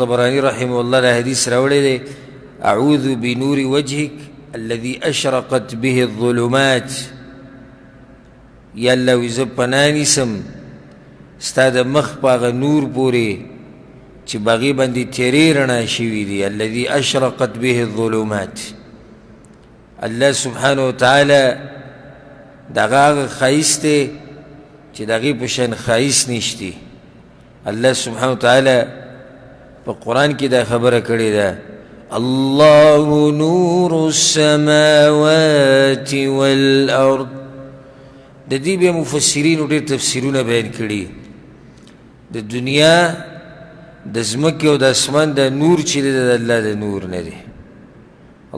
طبراني رحمه الله له حديث راوړی دی اعوذ بنور وجهك الذي اشرقت به الظلمات یا الله وی زه پناه نیسم ستا د مخ په هغه نور پورې چې بغې باندې تیرې رڼا شوي دي الذي اشرقت به الظلمات الله سبحانه وتعالی دغه هغه ښایست دی چې د هغې په شان ښایست نشتی الله سبحانه وتعالی په قرآن کې دا خبره کړې ده الله نور السماوات والارض د دې بیا مفسرینو ډېر تفسیرونه بیان کړي د دنیا د ځمکې او د اسمان د نور چې دی د الله د نور نه دی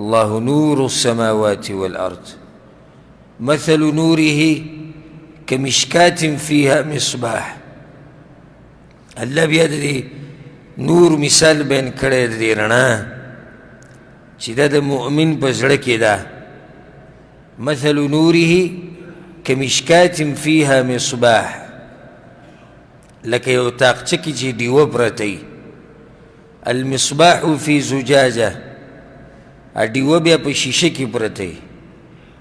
الله نور السماوات والارض مثل نوره كمشكاة فيها مصباح الله بیا د دې نور مثال بیان کړی د دې رڼا چې دا د مؤمن په زړه کې ده مثل نوره كمشكاة فيها مصباح لکه یو تاقچه کې چې ډیوه پرته وي المصباح في زجاجة ډیوه بیا په شیشه کې پرته وي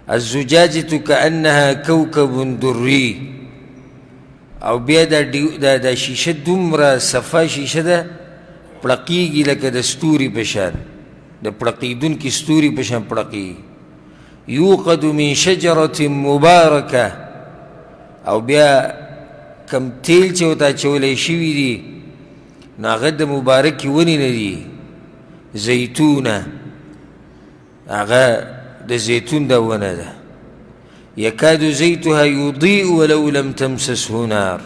الزجاجة كأنها كوكب دري او بیا دا شیشه دومره صفا شیشه ده پړقیږي لکه د ستوري په شان د پړقیدونکي ستوري په شان پړقیږي یوقد من شجرة مبارکه او بیا کم تیل چې ورته اچولی شوي دي نو هغه د مبارکې ونې نه دي زیتونه هغه د زیتون دا ونه ده یکاد زیتها یضیء ولو لم تمسسه نار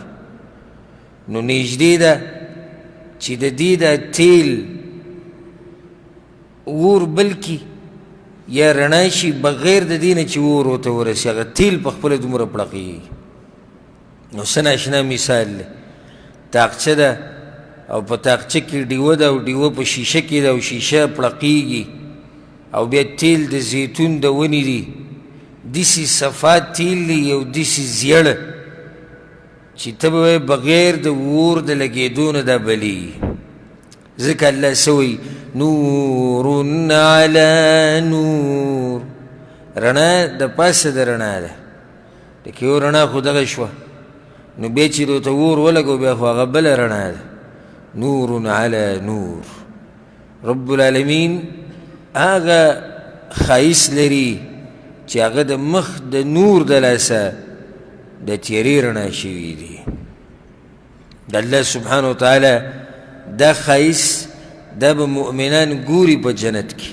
نو نږدې ده چې د دې دا تیل اور بلکې یا رڼا شي بغیر د دې نه چې اور ورته ورسي هغه تیل په خپله دومره پړقېږي نو څه ناشنا مثال دی تاقچه ده او په تاقچه کې ډیوه ده او ډیوه په شیشه کې ده او شیشه پړقېږي او بیا تیل د زیتون د ونې دي داسې صفا تیل دی یو داسې زیړ چې ته به بغیر د اور د لګېدو نه دا بلیږي ځکه الله څه وایي نور علی نور رڼا د پاسه د رڼا ده لکه یو رڼا خو دغه شوه نو بیا چې ورته اور ولګو بیا خو هغه بله رڼا ده نور علی نور رب العالمین هغه ښایست لري چې هغه د مخ د نور د لاسه د تیرې رڼا شوي دي د الله سبحانه وتعالی دا ښایست دا به مؤمنان ګوري په جنت کې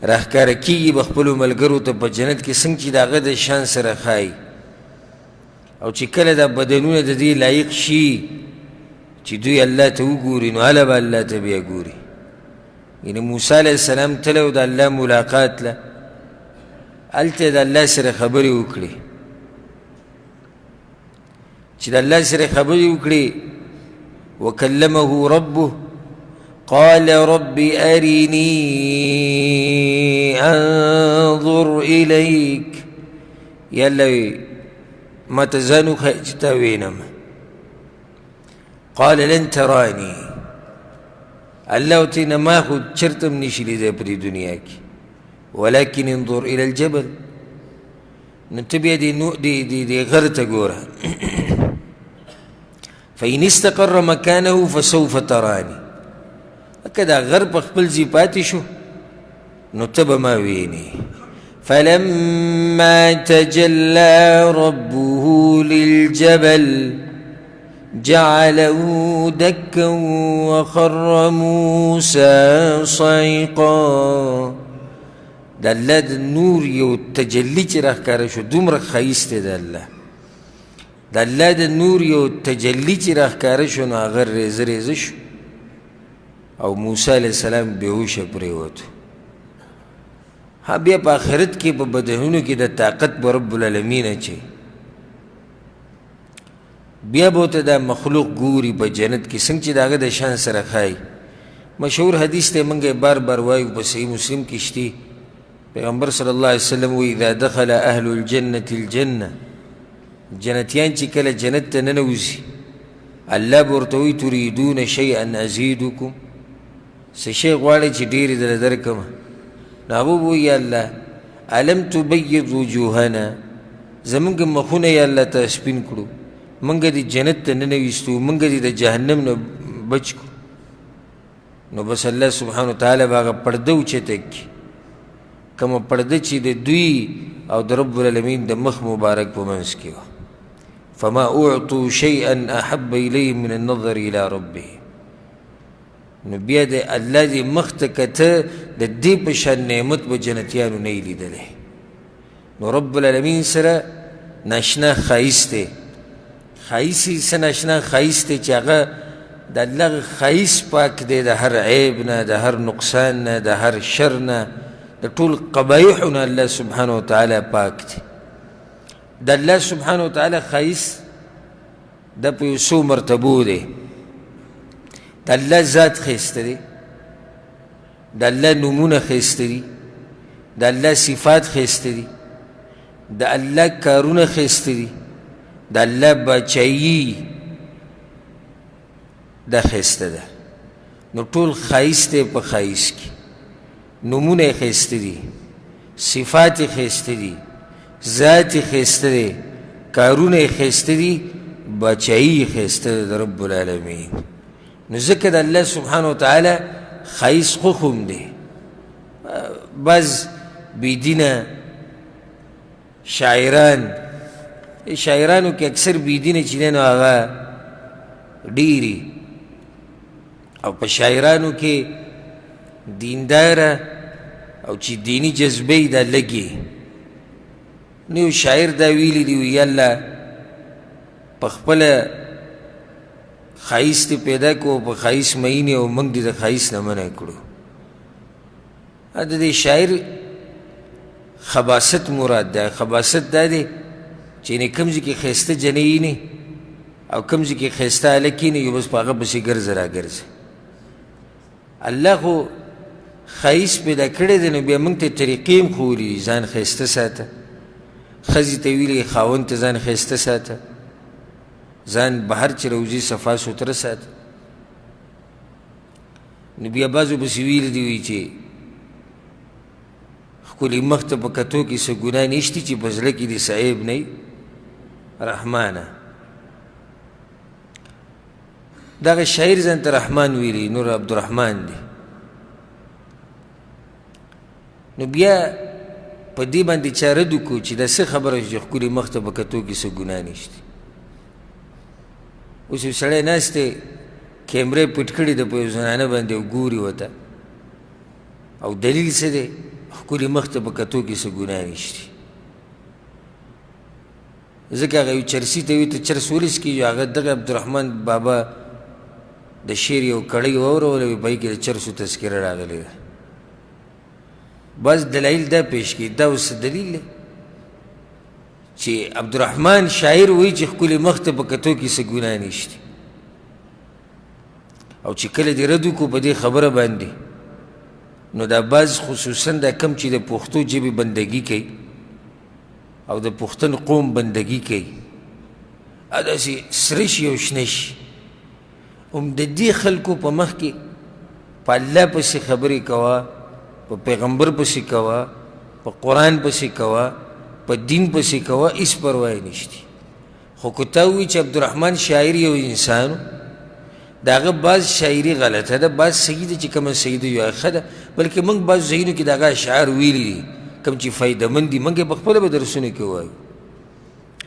راښکاره کېږي به خپلو ملګرو ته په جنت کې څنګه چې د هغه د شان سره ښایي او چې کله دا بدنونه د دې لایق شي چې دوی الله ته وګوري نو هله به الله ته بیا ګوري یعنې موسی علیه السلام تللی و د الله ملاقات له هلته د الله سره خبرې وکړي چې د الله سره خبرې وکړي وکلمه ربه قال رب أرني أنظر إليك يلا ما تزانو خيجتا وينما قال لن تراني الله تينا ما خد شرطم نشلي ذا بري دنياك ولكن انظر إلى الجبل نتبع دي غرت قورا فإن استقر مكانه فسوف تراني كدا غرب خپل ځای پاتې شو نو ته به ما وینې فلما تجلى ربه للجبل جعله دكا وخر موسى صعقا د الله د نور یو تجلی چې راښکاره شو دومره ښایست دی د الله د الله د نور یو تجلی چې راښکاره شو نو هغه ریزه ریزه شو او موسی علیه السلام بېهوشه پرېوتو ها بیا په آخرت کې په بدنونو کې د طاقت به رب العالمین اچوي بیا به ورته دا مخلوق ګوري په جنت کې څنګه چې د هغه د شان سره ښایي مشهور حدیث دی موږ یې بار بار وایو په صحیح مسلم کې شتي پیغمبر صلی الله علیه وسلم وایي اذا دخل اهل الجنة الجنة جنتیان چې کله جنت ته ننوځي الله به ورته وایي تریدون شیئا ازیدکم څه شی غواړې چې ډېرې درله درکړم؟ نو هغه ووایي یا الله الم تبیض وجوهنا، زمونږ مخونه یا الله ته سپین کړو، مونږ دې جنت ته ننویستو، مونږ دې د جهنم نه بچ کړو. نو بس الله سبحانه وتعالی به هغه پرده اوچته کړي، کومه پرده چې د دوی او د رب العالمین د مخ مبارک په منځ کې وه. فما اعطوا شیئا احب الیهم من النظر الى ربهم. نو بیا د الله دې مخ ته کته د دې په شان نعمت به جنتیانو نه یې لیدلی. نو رب العالمین سره ناشنا ښایست دی، ښایست یې څه ناشنا ښایست دی چې هغه د الله ښایست پاک دی د هر عیب نه، د هر نقصان نه، د هر شر نه، د ټول قبایحو نه الله سبحانه وتعالی پاک دی. د الله سبحانه وتعالی ښایست دا په یو څو مرتبو دی. د الله ذات ښایسته دی، د الله نومونه ښایسته دي، د الله صفات ښایسته دي، د الله کارونه ښایسته دي، د الله باچایي دا ښایسته ده. نو ټول ښایست دی په ښایست کې. نومونه یې ښایسته دي، صفات یې ښایسته دي، ذات یې ښایسته دی، کارونه یې ښایسته دي، باچایي یې ښایسته ده د رب العالمین. نو ځکه د الله سبحانه وتعالی ښایست خوښ هم دی. بعض بېدینه شاعرانو کې اکثر بېدینه چې دی نو هغه ډېري، او په شاعرانو کې دینداره او چې دینی جذبه یې دا لږې. نو یو شاعر دا ویلي دي وی الله په خپله ښایست پیدا کړو، په ښایست مین او موږ دې د ښایست نه منع کړو. د دې شاعر خباست مراد ده. خباست دا دی چې نه کوم ځای کې ښایسته جنۍ وینې او کوم ځای کې ښایسته هلک وینې، یو بس په هغه پسې ګرځه را ګرځه. الله خو ښایست پیدا کړی دی، نو بیا موږ ته طریقې هم ښولي دي. ځان ښایسته ساته، ښځې ته ویلي خاوند ته ځان ښایسته ساته، ځان بهر چې روځي صفا سوتره ساته. نو بیا بعضو پسې ویلي دي وایي چې ښکلي مخ ته په کتو کې څه ګناه نشته چې په زړه کې دې څه عیب نه وي رحمانه. دغه شاعر ځان ته رحمان ویلي، نور عبدالرحمن دی. نو بیا په دې باندې چا رد وکړو چې دا څه خبره چې ښکلي مخ ته په کتو کې څه ګناه نشته. اوس یو سړی ناست دی کیمرې پټ کړي ده په یو زنانه باندې او ګوري ورته، او دلیل څه دی؟ ښکلي مخ ته په کتو کې څه ګناه نشته. ځکه هغه یو چرسي ته وي ته چرس ولې څکېږي؟ هغه دغه عبدالرحمن بابا د شعر یو کړۍ واوروله وي، په هغې کې د چرسو تذکره راغلې ده. بعض دلایل دا پیش کړي، دا اوس دلیل دی چې عبدالرحمن شاعر وایي چې ښکلي مخ ته په کتو کې څه ګناه نشته. او چې کله دې رد وکړو په دې خبره باندې، نو دا بعض خصوصا دا کم چې د پښتو ژبې بندګي کوي او د پښتون قوم بندګي کوي، داسې سره شي او شنه شي، هم د دې خلکو په مخ کې په الله پسې خبرې کوه، په پیغمبر پسې کوه، په قرآن پسې کوه، په دین پسې کوه، هېڅ پروا یې نشته. خو که تا ووایي چې عبدالرحمن شاعر یو انسان د هغه بعض شاعري غلطه ده، بعض صحیح ده، چې کومه صحیح ده یو ښه ده، بلکې موږ بعض ځایونو کې د هغه اشعار ویلي دي کوم چې فایده مند دي، موږ یې په خپله به درسونو کې ووایو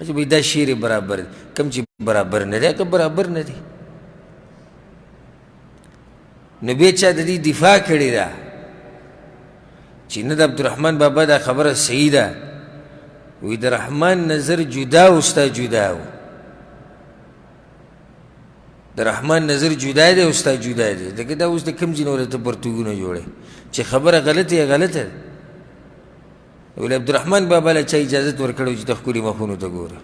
چې بھئی دا شعر برابر دی، کوم چې برابر نه دی هغه برابر نه دی. نو بیا چا د دې دفاع کړې ده چې نه د عبدالرحمن بابا دا خبره صحیح ده، وی د رحمان نظر جدا و ستا جدا و، د رحمان نظر جدا دی او ستا جدا دی. لکه دا اوس د کوم ځای نه ورته پرتوګونه جوړی چې خبره غلطه یا غلطه ده. ولې عبدالرحمن بابا له چا اجازت ورکړی چې د ښکلي مخونو ته ګوره؟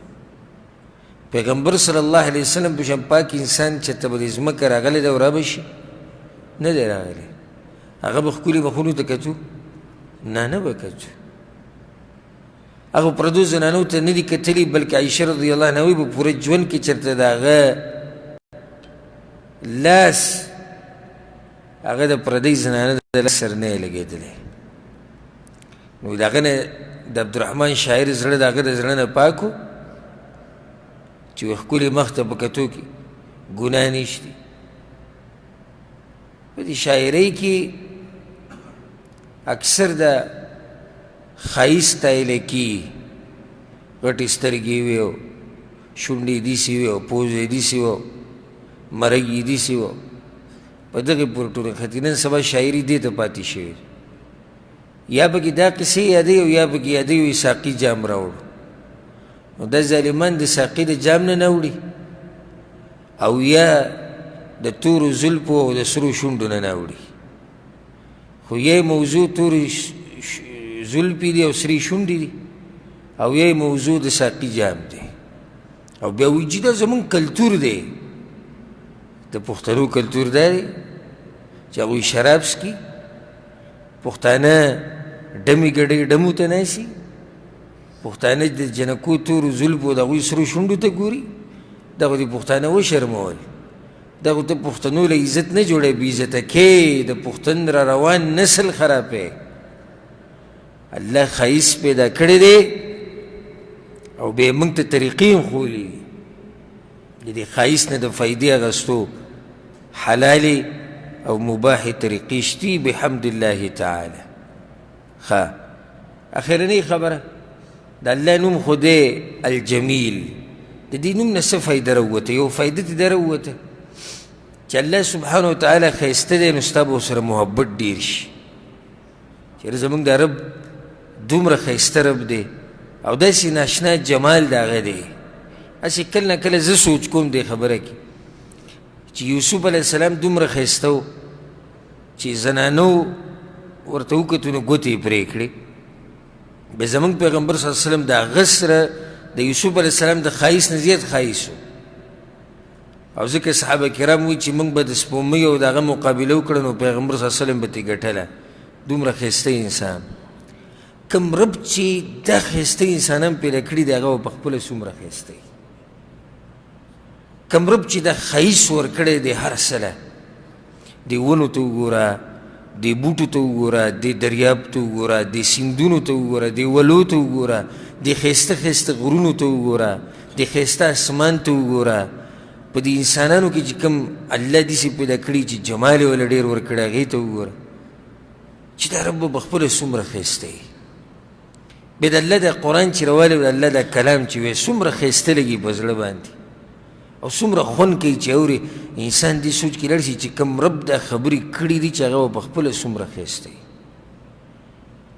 پیغمبر صلی الله علیه وسلم په شان پاک انسان چېرته به د ځمکه راغلی دی او را به شي؟ نه دی راغلی. هغه به ښکلي مخونو ته کتو؟ نه به کتو. هغه پردو زنانو ته نه دي کتلي، بلکې عایشه رضی الله عنها وایي په پوره ژوند کې چېرته د هغه لاس هغه د پردۍ زنانه د لاس سره نه یې لګېدلی. نو د هغه نه د عبدالرحمن شاعر زړه د هغه د زړه نه پاک و چې ښکلي مخ ته په کتو کې ګناه نشته. په دې شاعرۍ کې اکثر د ښایست ستایلی کېږي. غټې سترګې وې او شونډې داسې وې او پوز یې داسې و، مرګ یې داسې و. په دغې پورې ټولې ختي نن سبا شاعري دې ته پاتې شوې. یا پکې دا قصې یادوي او یا پکې یادوي ساقي جام راوړو. نو دا ظالمان د ساقي د جام نه نه وړي او یا د تورو زلفو او د سرو شونډو نه نه وړي. خو یې موضوع تورې زلفې دي او سرې شونډې دي او یې موضوع د ساقي جام دی. او بیا وایي چې دا زمونږ کلتور دی. د پښتنو کلتور دا دی چې هغوی شراب څکي، پښتانه ډمې ګډۍ ډمو ته ناستي، پښتانه د جنکو تورو زلفو د هغوی سرو شونډو ته ګوري. دغه دې پښتانه وشرمول. دغه ته پښتنو له عزت نه جوړی، بې عزته کې د پښتون را روان نسل خرابی. الله ښایست پیدا کړی دی او بیا موږ ته طریقې هم ښولي د دې ښایست نه د فایدې اخیستو حلالې او مباحې طریقې شتي بحمد الله تعالی. ښه اخرنۍ خبره د الله نوم خو دی الجمیل. د دې نوم نه څه فایده راووته؟ یو فایده ترې دا راووته چې الله سبحانه وتعالی ښایسته دی، نو ستا به ورسره محبت ډېر شي. چېرې زموږ دا رب دومره ښایسته رب دی او داسې ناشنا جمال د هغه دی. هسې کله نه کله زه سوچ کوم دې خبره کې چې یوسف علیه السلام دومره ښایسته و چې زنانو ورته وکتو نو ګوتې یې پرې کړې. بیا زموږ پیغمبر صلی الله علیه وسلم د هغه سره د یوسف علیه السلام د ښایست نه زیات ښایست و. او ځکه صحابه کرام وایي چې موږ به د سپومۍ او د هغه مقابله وکړه نو پیغمبر صلی الله علیه وسلم به ترې ګټله. دومره ښایسته انسان. کم رب چې دا ښایسته انسانان پیدا کړي دی هغه به پخپله څومره ښایسته وي. کم رب چې دا ښایست ورکړی دی هر څه له، دې ونو ته وګوره، دې بوټو ته وګوره، دې دریاب ته وګوره، دې سیندونو ته وګوره، دې ولو ته وګوره، دې ښایسته ښایسته غرونو ته وګوره، دې ښایسته اسمان ته وګوره. په دې انسانانو کې چې کوم الله داسې پیدا کړي چې جمال یې وله ډېر ورکړی هغې ته وګوره چې دا رب به پخپله څومره ښایسته وي. بیا د الله دا قرآن چې راوالی او د الله دا کلام چې وی څومره ښایسته لګي په زړه باندې او څومره خوند کوي چې اوري. انسان دې سوچ کې لاړ شي چې کوم رب دا خبرې کړي دي چې هغه به پخپله څومره ښایسته وي.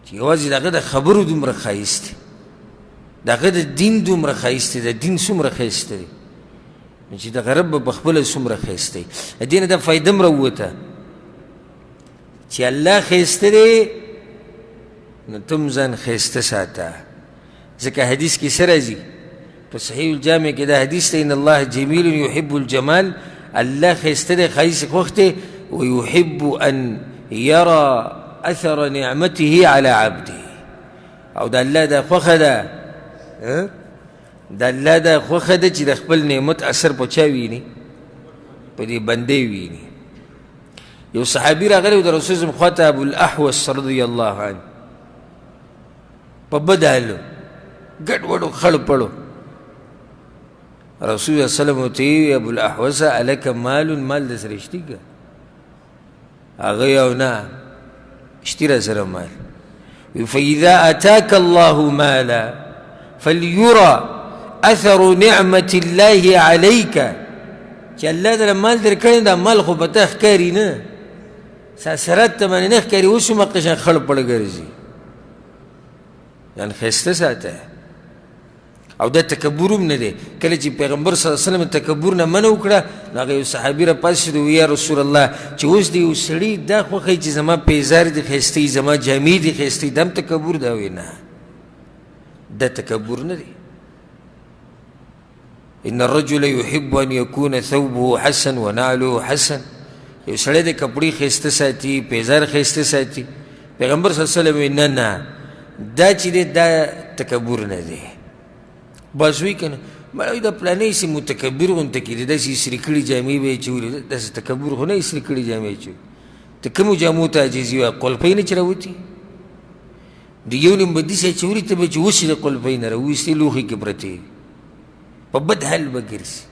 چې یوازې د هغه د خبرو دومره ښایست دی، د هغه د دین دومره ښایست دی، د دین څومره ښایسته دی نو چې دغه رب به پخپله څومره ښایسته وي. د دې نه دا فایده هم راووته چې الله ښایسته دی نو تم ځان ښایسته ساته. ځکه حدیث کې څه راځي په صحیح الجامع کې دا حدیث دی ان الله جمیل یحب الجمال. الله ښایسته دی، ښایست خوښ دی. ویحب ان یرى اثر نعمته على عبده. او د الله دا خوښه ده، د الله دا خوښه ده چې د خپل نعمت اثر په چا ویني؟ په دې بندې ویني. یو صحابي راغلی و د رسول صلی الله علیه وسلم خواته ابوالاحوص رضی الله عنه په بد حالو ګډ وډو خړ پړو. رسول الله صلی الله علیه وسلم ورته ویل ابوالاحوص الک مال د سره شتي که؟ هغه یو نه شتي را سره مال. فاذا اتاك الله مالا فليرى اثر نعمة الله عليك. چې الله در مال در کړی دا مال خو به ته ښکاري نه، ساسرات ته باندې نه ښکاري، اوس هم قشان خړ پړ ګرځي. ځان ښایسته ساته. او دا تکبر هم نه دی. کله چې پیغمبر صلی الله علیه وسلم تکبر نه منع وکړه نو هغه یو صحابي راپاڅېد وویل یا رسول الله چې اوس د یو سړي دا خوښوي چې زما پیزار دې ښایسته وي، زما جامې دې ښایسته وي، دا هم تکبر دا وایي نه، دا تکبر نه دی. ان الرجل يحب ان يكون ثوبه حسن ونعله حسن. یو سړی د کپړې ښایسته ساتي، پیزار ښایسته ساتي. پیغمبر صلی الله علیه وسلم نه نه دا چې دی دا تکبر نه دی. بس وی که نه مړی د پلانۍ سې متکبر غونته کېدي، داسې ایسرې کړي جامې به یې چولي، داسې تکبر خو نه ایسرې کړي جامې یې چولي. ته کومو جامو ته عاجزي وایه قلفۍ نه چې راوتي د یو نیم به داسې اچولي ته به چې اوس یې د قلفۍ نه راویستې لوښي کې پرتې په بد حال به ګرځي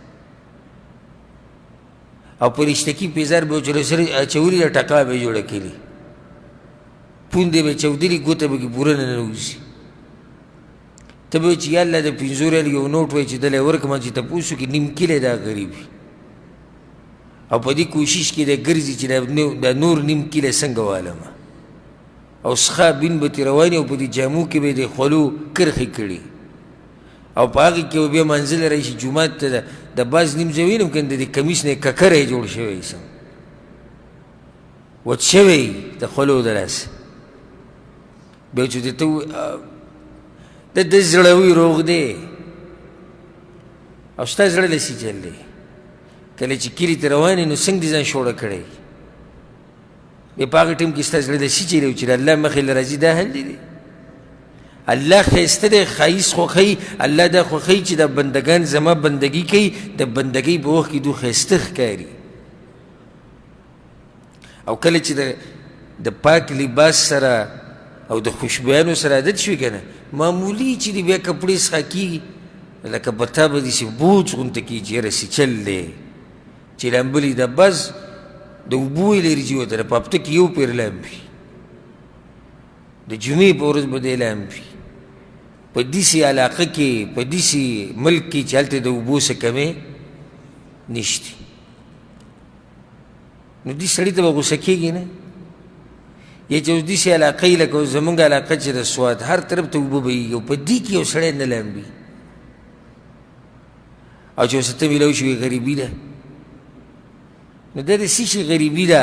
او په رشتکي پیزار به ورسره اچولي د ټکا به یې جوړه کړي پوندې به چودلي ګوته به کې پوره نه ننوځي ته به وایي چې یا الله د 500 ریال یو نوټ وایي چې دلی ورکړم چې تپوس وکړي نیم کلی دا غریب وي او په دې کوشش کې دی ګرځي چې دا نور نیم کلی څنګه والمه او څخه بین به ترې روانې او په دې جامو کې به یې د خولو کرښې کړي او په هغې کې به بیا منزل راشي جومات ته د بعض نیم ځای وینم که د دې کمیس نه یې ککری جوړ شوی سم وچ شوی د خولو د لاسه بیا چې ته د زړه وي روغ دی او ستا زړه لسي چل دی کله چې کلي ته روان یې نو څنګه دې ځان شوړه کړی بیا په هغه ټایم کې ستا زړه داسې چیرې و چې د الله مخې له راځي دا حل دی الله ښایسته دی ښایست خوښوي الله دا خوښوي چې دا بندګان زما بندګي کوي د بندګۍ په وخت کې دوی ښایسته ښکاري او کله چې د پاک لباس سره او د خوشبویانو سره عادت شوي که نه معمولي چې دی بیا کپړې څخه کېږي لکه په تا به داسې بوج غونته کېږي چې یاره سیچل دی چې لامبلي د بس د اوبو یې لري چې ورته په هفته کې یو پیر لامبي د جمعې په ورځ به دی لامبي په داسې علاقه کې په داسې ملک کې چې هلته د اوبو څه کمې نشته نو دې سړي ته به غوسه کېږي نه یا چې اوس داسې علاقه یي لکه زمونږ علاقه چې د سوات هر طرف ته اوبه بهیږي او په دې کې یو سړی نه لامبي او چې ورسره ته میلاو شوې غریبي ده نو دا د څه شي غریبي ده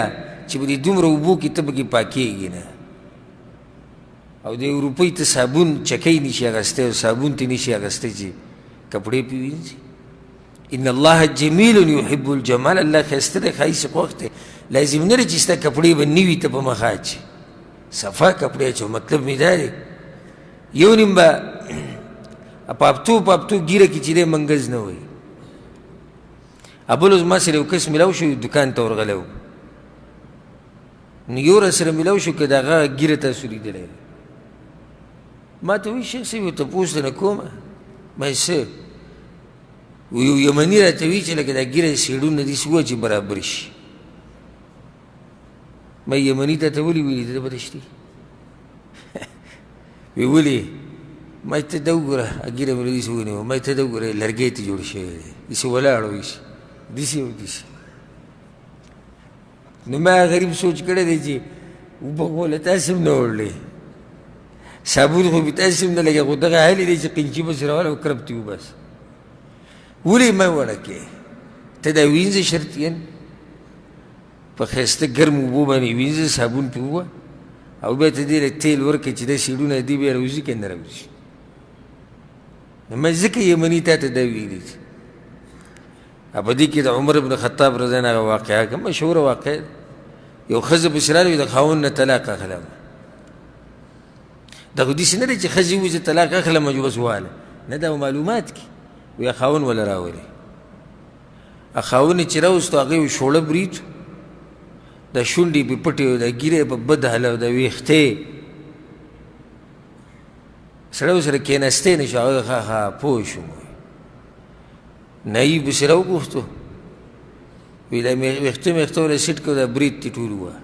چې په دې دومره اوبو کې ته پکې پاکېږي نه او د یو روپۍ ته صابون چکی نشي اخیستی او صابون ته نشي اخیستی چې کپړې پې وینځي ان الله جمیل یحب الجمال الله ښایسته دی ښایست خوښ دی لازم نه دی چې ستا کپړې به نه وي ته په مخه اچي صفا کپړې اچو مطلب مې دا دی یو نیم به په هفتو ګیره کې چې دی منګز نه وایي بل ورځ ما سره یو کس میلاو شو دکان ته ورغلی و نو یو راسره میلاو شو که د هغه ګیره تاسو لیدلی ما ته وایي شیخ صاحب یو تپوس درنه کومه ما یې څه یو یمني راته وایي چې لکه دا ګیره سیړونه داسې ووه چې برابر شي ما یمني تا ته ولې ویلي ته به رښتې وی ولې ما ته دا وګوره ګیره مې داسې ونیوه ما ته دا وګوره لرګی ته جوړ شوی دی داسې ولاړ وایي داسې او داسې نو ما غریب سوچ کړی دی چې اوبه خو له تاسې هم نه وړلی صابون خو مې تاسې هم نه لګي خو دغه حال دی چې قینچي پسې راواله او کرب تې وباسه ولې مه وړکې ته دا وینځه شرطیان په ښایسته ګرم اوبو باندې وینځه صابون پې ووه او بیا ته دې له تیل ورکړې چې دا سیډونه دې بیا راوځي که نه راوځي نو ما ځکه یمني تا ته دا ویلي دي په دې کې د عمر بن خطاب رضی الله عنه واقعه که مشهوره واقعه یو ښځه پسې راغلې د خاوند نه طلاق اخلم دا خو داسې نه دی چې ښځې وایي زه طلاق اخلم جو بس واله نه دا معلومات کې ویا خاوند وله راولي خاوند یې چې راوستو هغه یو شوړه برید د شونډې پې پټې د ګیرې په بد حاله د ویښتې سړی ورسره کېناستی نه شو هغه ښه پوه شوم نایب پسې راوغوښتو وی دا ویښته وله سیټ کړو دا برید تې ټول ووه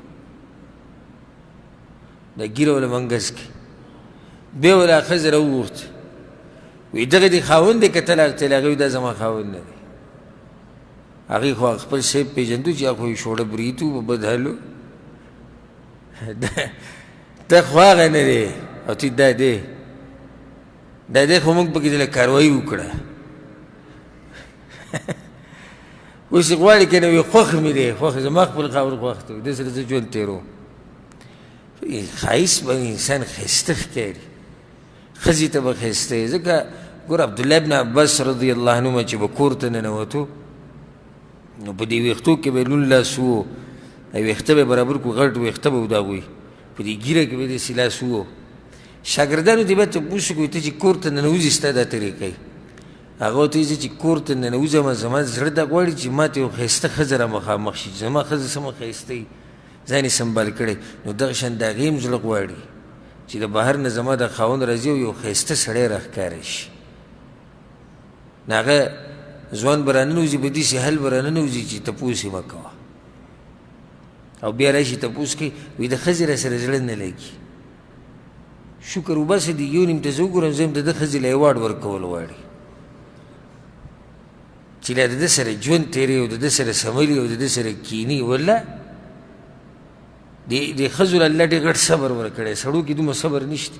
دا ګیره وله منګز کې بیا وله ښځه راوغوښته وی دغه دې خاوند دی که طلاق تېل هغه وی دا زما خاوند نه دی هغې خو خپل صاحب پېژندو چې هغه خو یې شوړه برید و په بد حال و ته خو هغه نه دی او ته دا دی خو موږ پکې دله کاروایي وکړه اوس یې غواړي که نه وي خوښ مې دی خوښ زما خپل خاوند خوښ دی ده سره زه ژوند تېروم ښایست به انسان ښایسته ښکاري ښځې ته به ښایسته یې ځکه ګوره عبدالله بن عباس رضی الله عنهما چې به کور ته ننوتو نو په دې ویښتو کې به لون لاس و ویښته به برابر کړو غټ ویښته به و د هغوی په دې ګیره کې به یې داسې لاس و شاګردانو دې به تپوس وکړو ته چې کور ته ننوځې ستا دا طریقه هغه ورته وایي زه چې کور ته ننوځم زما زړه دا غواړي چې ما ته یو ښایسته ښځه را مخامخ شي زما ښځه څومره ښایسته وي ځان یې سنبال کړی. نو دغه شان د هغې هم زړه غواړي چې د بهر نه زما د خاوند راځي او یو ښایسته سړی راښکاره شي. نو هغه ځوان به راننوځي په داسې حل به راننوځي چې تپوس یې مه کوه، او بیا راشي تپوس کوي وایي د ښځې را سره زړه نه لګي. شکر وباسه د یو نیم ته زه وګورم زه یم د ده ښځې له ایوارډ ورکول غواړي چې لا د ده سره ژوند تېروي او د ده سره سملي او د ده سره کیني. والله د ښځو له الله ډېر غټ صبر ورکړی، سړو کې دومره صبر نشته.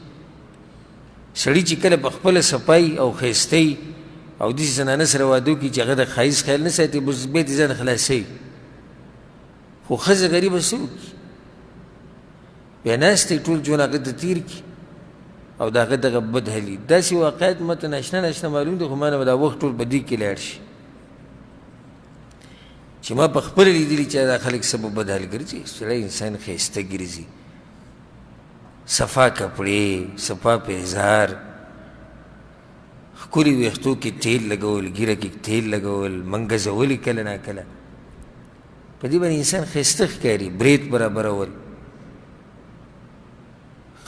سړي چې کله په خپله صفایي او ښایستهی او داسې زنانه سره واده وکړي چې هغه د ښایست خیال نه ساتي، بس بیا یې ځان خلاصوي. خو ښځه غریبه څه وکړي؟ بیا ناست دی ټول ژوند هغه ته تېر کړي او د هغه دغه بد حلي. داسې واقعات ماته ناشنا ناشنا معلوم دي، خو ما نه به دا وخت ټول په دې کې لاړ شي چې ما په خپله لیدلي چې دا خلک څه په بد حال ګرځي. سړی انسان ښایسته ګرځي، صفا کپړې، صفا پیزار، ښکلي ویښتو کې تیل لګول، ګیره کې تیل لګول، منګزولي کله نا کله، په دې باندې انسان ښایسته ښکاري. برید برابرول،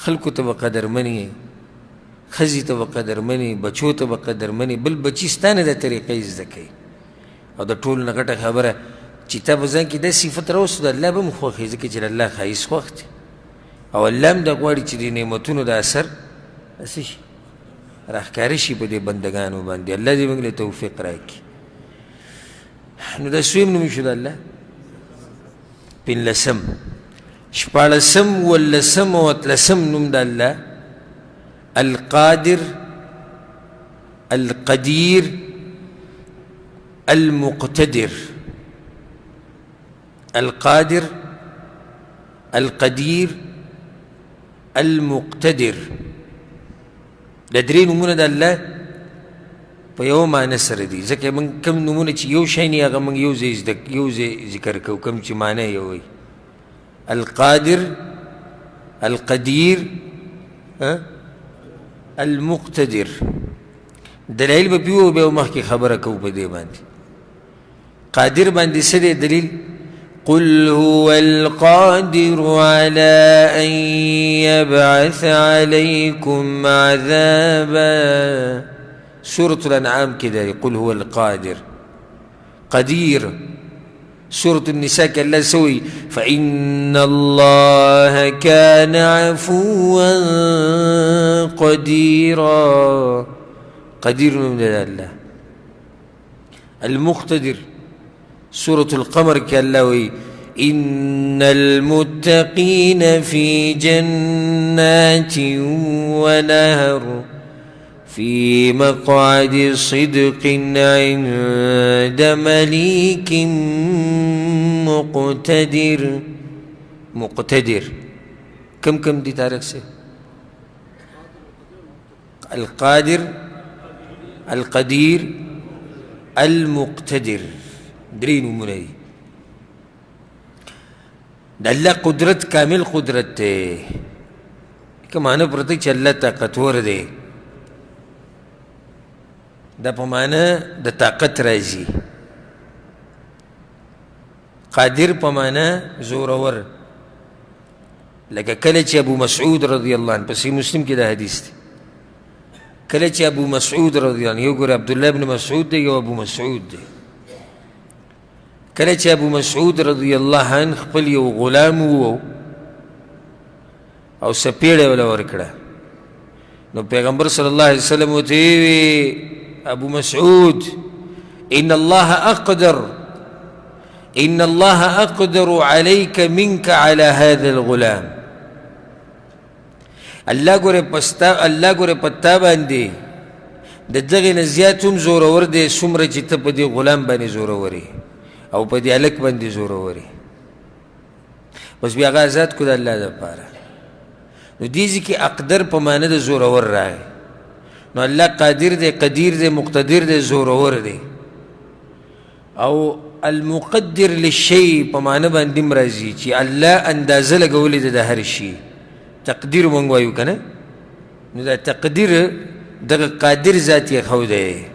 خلکو ته به قدرمنې، ښځې ته به قدرمنې، بچو ته به قدرمنې. بل بچي ستا نه دا طریقه یې زده کوي. او د ټولو نه غټه خبره چې تا په ځان کې دا صفت راوستو د الله به هم خوښوي، ځکه چې د الله ښایست خوښ دی او الله هم دا غواړي چې د نعمتونو د اثر څه شي راښکاره شي په دې بندګانو باندې. الله دې موږ له توفیق راکړي. نو دا سویم نوم شو د الله، پنځلسم، شپاړسم، اوولسم او اتلسم نوم د الله القادر، القدیر، المقتدر. القادر، القدیر، المقتدر. دا درې نومونه د الله په یوه معنی سره دي، ځکه موږ کوم نومونه چې یو شی نه هغه موږ یو ځای ذکر کوو، کوم چې معنی یې وایي. القادر، القدیر، المقتدر. دلایل به پې وو، بیا مخکې خبره کوو په دې باندې. قادر باندې څه دی دلیل؟ قل هو القادر على أن يبعث عليكم عذابا. سورة الأنعام كده قل هو القادر. قدير سورة النساء كلا سوي فإن الله كان عفوا قديرا. قدير من الله. المقتدر سورة القمر كالله إن المتقين في جنات ونهر في مقعد صدق عند مليك مقتدر. مقتدر كم دي تاريخ سے؟ القادر، القدير، المقتدر. درې نومونه دي. د الله قدرت کامل قدرت دی، که معنی پرته چې الله طاقتور دی، دا په معنی د طاقت راځي. قادر په معنی زورور، لکه کله چې ابو مسعود رضی الله عنه، پس مسلم کې دا حدیث دی، کله چې ابو مسعود رضی الله عنه، یو ګوره عبدالله ابن مسعود دی، یو ابو مسعود دی. کله چې ابو مسعود رضی الله عنه خپل یو غلام وو او سپېړه ولا ورکړه، نو پیغمبر صلی الله علیه وسلم ورته وی ابو مسعود ان الله اقدر عليك منك على هذا الغلام. الله ګوره پتا باندې د دغه نه زیات هم زورور دی څومره چې ته په دې غلام باندې زورور یې او په دې هلک باندې زورور یې. بس بیا هغه آزاد کړو د الله دپاره. نو دې ځای کې اقدر په معنی د زورور راغی. نو الله قادر دی، قدیر دی، مقتدر دی، زورور دی. او المقدر للشی په معنی باندې هم راځي چې الله اندازه لګولې ده د هر شي. تقدیر مونږ وایو که نه، نو دا تقدیر دغه قادر ذات یې ښودی.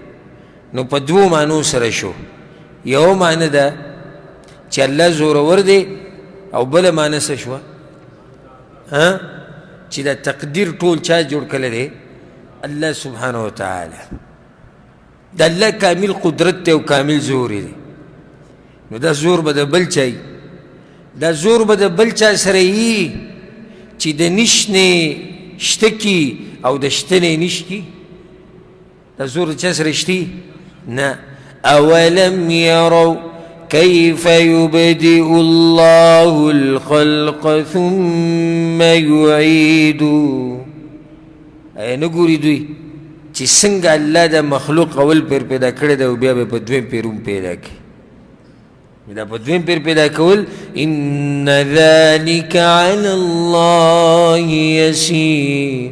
نو په دوو معنو سره شو. یو معنی ده چې الله زورور دی او بله معنی څه شوه چې دا تقدیر ټول چا جوړ کړی دی الله سبحانه وتعالی د الله کامل قدرت دی او کامل زور دی نو دا زور به د بل چا دا زور به د بل چا سره یي چې د نشنې شته کي او د شتنې نش کي دا زور د چا سره شتي نه اولم یروا كيف يبدئ الله الخلق ثم يعيده نګوري دوی چې څنګه الله د مخلوق اول پیر پیدا کړی دی او بیا به په دویم پیروم پیدا کړي دا په دویم پیر پیدا کول ان ذلك على الله يسير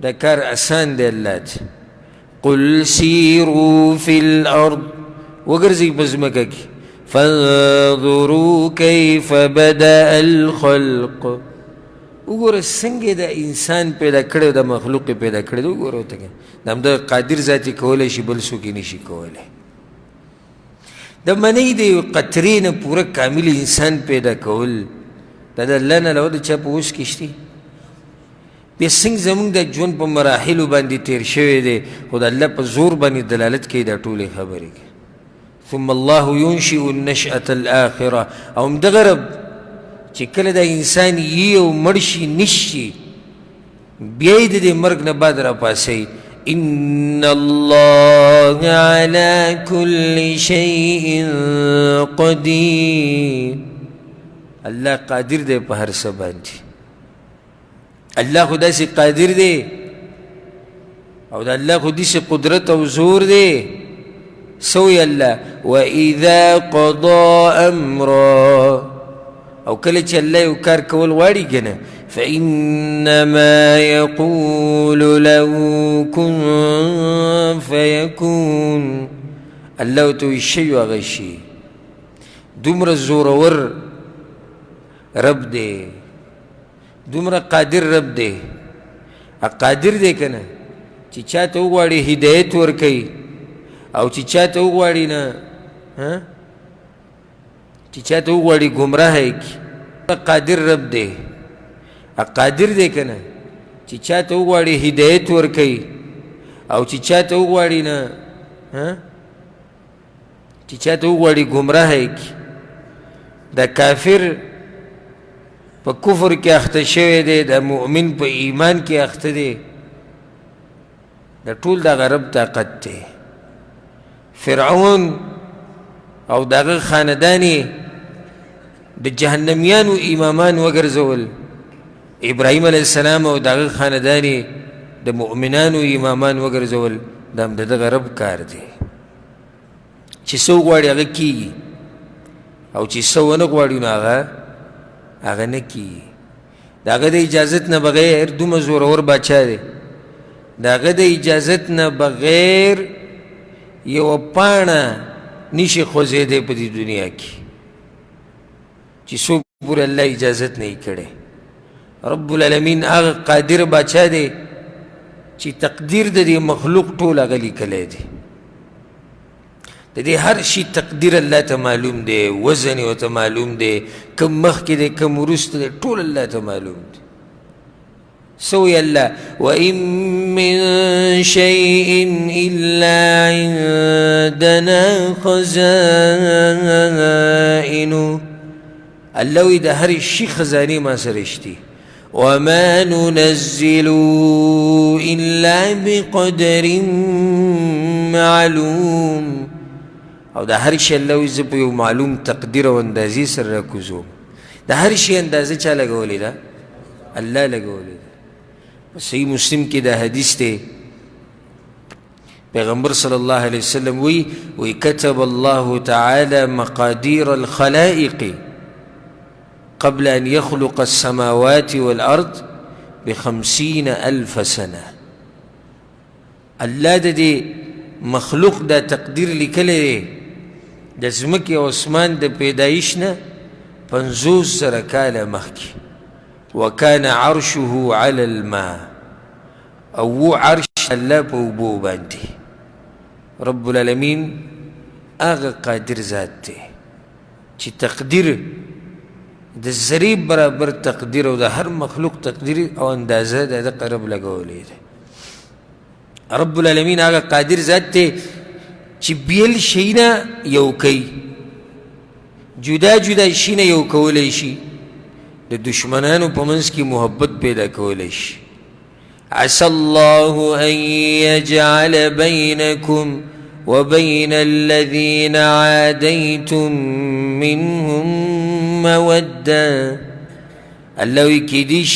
دا کار آسان دی الله ته قل سیروا فی الارض وګرځئ په ځمکه کې فانظروا کیف بدأ الخلق وګوره څنګه د انسان پیدا کړی د مخلوق پیدا کړی دی وګوره ورته د همدغه قادر ذاتي کولی شي بل څوک یې نشي کولی د منۍ د یو قطرې نه پوره کامل انسان پیدا کول دا د الله نه علاوه د چا په وس کې شتي بیا څنګه زموږ د ژوند په مراحلو باندې تیر شوی دی خو د الله په زور باندې دلالت کوي دا ټولې خبرې کوي ثم الله ينشئ النشأة الآخرة او همدغه رب چې کله د انسان یي او مړ شي نشي بیا یې د دې مرګ نه بعد راپاڅوي ان الله على كل شيء قدير الله قادر دی په هر څه باندې الله خو داسې قادر دی او د الله خو داسې قدرت او زور دی سوی الله واذا قضى امرا او کله چې الله یو کار کول غواړي کنه فانما يقول له كن فيكون الله تو شی هغه شي دومره زورور رب دی دومره قادر رب دی قادر دی کنه چې چاته وغواړي هدایت ورکوي او چې چاته وغواړي نه چې چاته وغواړي ګمراه یې کړي قادر رب دی قادر دی که نه چې چاته وغواړي هدایت ورکوي او چې چاته وغواړي نه چې چاته وغواړي ګمراه یې کړي د کافر په کفر کې اخته شوی دی د مؤمن په ایمان کې اخته دی د ټول دغه رب طاقت دی فرعون او دغه خاندان د جهنميانو امامان وګرځول ابراهیم علیه السلام او دغه خاندان د مؤمنانو امامان وګرځول دا هم دغه رب کار دی چې څه وغواړي هغه کېږي او چې څه ونه غواړي نو هغه نه کېږي د هغه د اجازت نه بغیر دومره زورور باچا دی د هغه د اجازت نه بغیر یوه پاڼه نشي خوځېدی په دې دنیا کې چې څوک پورې الله اجازت نه یې کړی رب العالمین هغه قادر باچا دی چې تقدیر د دې مخلوق ټول هغه لیکلی دی د دې هر شي تقدیر الله ته معلوم دی وزن یې ورته معلوم دی کم مخکې دی کم وروسته دی ټول الله ته معلوم دی سوی الله وإن من شيء إلا عندنا خزائنه الله وی د هر شي خزانې ما سره شتي وما ننزل إلا بقدر معلوم او د هر شي الله وی زه په یو معلوم تقدیر او اندازې سره راکوزوم د هر شي اندازه چا لګولې ده الله لګولې ده صحیح مسلم کې دا حدیث دی پیغمبر صلی الله علیه وسلم وی كتب الله تعالى مقادير الخلائق قبل أن يخلق السماوات والأرض ب50,000 سنة الله د دې مخلوق دا تقدیر لیکلی دی د ځمکې او اسمان د پیدایش نه 50,000 کاله مخکې وكان عرشه على الماء او عرش الله په اوبو باندې رب العالمین هغه قادر ذات دی چې تقدیر د ذرې برابر تقدیر او د هر مخلوق تقدیر او اندازه د دغه رب لګولی دی. رب العالمین هغه قادر ذات دی چې بیل شي نه یو کوي، جدا جدا شي نه یو کولی شي، د دشمنانو په منځ کې محبت پیدا کولی شي. عسى الله أن يجعل بينكم وبين الذين عاديتم منهم مودة. الله وی کیدیش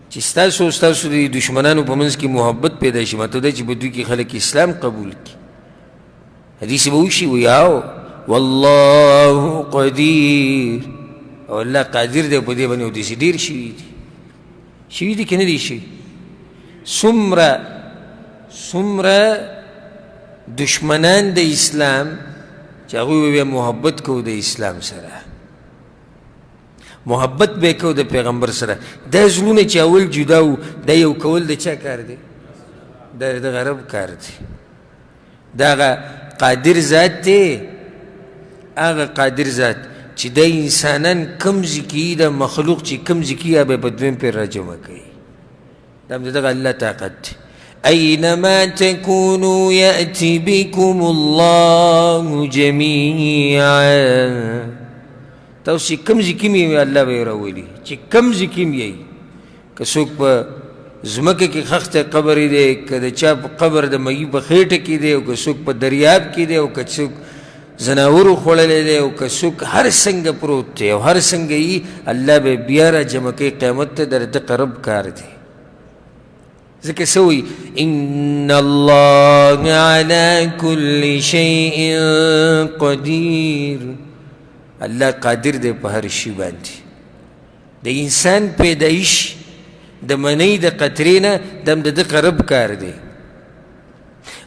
چې ستاسو د دشمنانو په منځ کې محبت پیدا شي، مطلب دا چې په دوی کې خلک اسلام قبول کړي. حدیث به وشي ویاو والله قدیر، او الله قادر دی په دې باندې، او داسې ډېر شوي دي که نه دي شوي. څومره دشمنان د اسلام چې هغوی به محبت کوو د اسلام سره، محبت به کوو د پیغمبر سره. دا زړونه چې اول جدا وو، دا یو کول د چا کار دی؟ د غرب کار دی. دا هغه قادر ذات دی، هغه قادر ذات چې د انسانان کم ځکي، د مخلوق چې کم ځکي هغه به په دویم پرې راجمع کوي. دا هم د دغه الله طاقت دی. أينما تكونوا يأتي بكم الله جميعا. تاسو چې کم ځکي مې الله به راولي، چې کم ځکي مې که څوک په ځمکه کې خښته قبر دی، که د چا په قبر د مېږي په خېټه کې دی، او که څوک په دریاب کې دی، او که څوک زناورو خوړلی دی، او که څوک هر څنګه پروت دی او هر څنګه یي، الله به بیا را جمع کوي قیامت ته. د دغه رب کار دی. ځکه څه وایي ان الله علی کل شیء قدیر. الله قادر دی په هر شي باندې. د انسان پیدایش د منۍ د قطرې نه د دغه رب کار دی،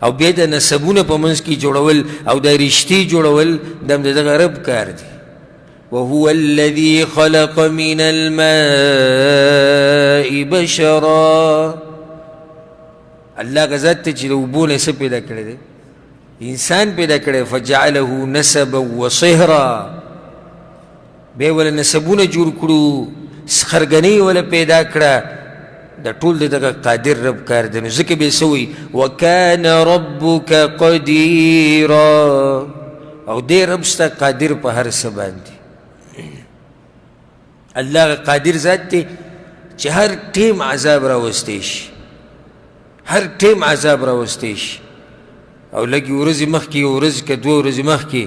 او بیا د نسبونه په منځ کې جوړول او د رشتې جوړول د دغه رب کار دی. وهو الذي خلق من الماء بشرا. الله غزاد ته چې د اوبو نه څه پیدا کړی دی؟ انسان پیدا کړی. فجعله نسبا وصهرا. بیا وله نسبونه جوړ کړو، خرګنۍ وله پیدا کړه. د ټول دغه قادر رب کار دی. نو ځکه به څه وایي وکان ربک قدیرا. او دی رب ستا قادر په هر څه باندې. الله قادر ذات دی چې هر ټیم عذاب راوستی شي، هر ټیم عذاب راوستی شي. او لږې ورځې مخکې، یو ورځ که دوه ورځې مخکې،